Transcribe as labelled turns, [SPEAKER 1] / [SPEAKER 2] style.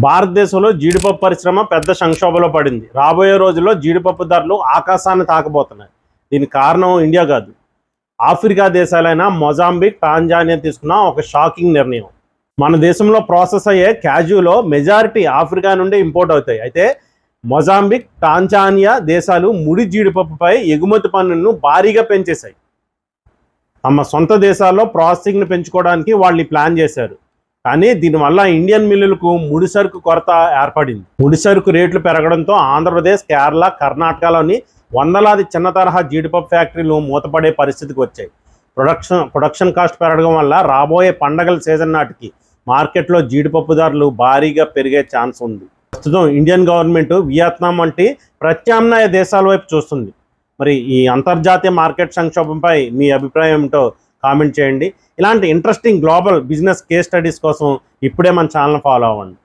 [SPEAKER 1] భారతదేశంలో జీడిపప్పు పరిశ్రమ పెద్ద సంక్షోభంలో పడింది. రాబోయే రోజుల్లో జీడిపప్పు ధరలు ఆకాశాన్ని తాకబోతున్నాయి. దీనికి కారణం ఇండియా కాదు, ఆఫ్రికా దేశాలైన మొజాంబిక్, టాంజానియా తీసుకున్న ఒక షాకింగ్ నిర్ణయం. మన దేశంలో ప్రాసెస్ అయ్యే క్యాజులో మెజారిటీ ఆఫ్రికా నుండి ఇంపోర్ట్ అవుతాయి. అయితే మొజాంబిక్, టాంజానియా దేశాలు ముడి జీడిపప్పుపై ఎగుమతి పన్నులను భారీగా పెంచేశాయి. తమ సొంత దేశాల్లో ప్రాసెసింగ్ను పెంచుకోవడానికి వాళ్ళు ప్లాన్ చేశారు. కానీ దీనివల్ల ఇండియన్ మిల్లులకు ముడిసరుకు కొరత ఏర్పడింది. ముడిసరుకు రేట్లు పెరగడంతో ఆంధ్రప్రదేశ్, కేరళ, కర్ణాటకలోని వందలాది చిన్న తరహా జీడిపప్పు ఫ్యాక్టరీలు మూతపడే పరిస్థితికి వచ్చాయి. ప్రొడక్షన్ కాస్ట్ పెరగడం వల్ల రాబోయే పండగల సీజన్ నాటికి మార్కెట్లో జీడిపప్పు ధరలు భారీగా పెరిగే ఛాన్స్ ఉంది. ప్రస్తుతం ఇండియన్ గవర్నమెంట్ వియత్నాం వంటి ప్రత్యామ్నాయ దేశాల వైపు చూస్తుంది. మరి ఈ అంతర్జాతీయ మార్కెట్ సంక్షోభంపై మీ అభిప్రాయం ఏమిటో కామెంట్ చేయండి. ఇలాంటి interesting global business case studies కోసం ఇప్పుడే మన ఛానల్ ఫాలో అవ్వండి.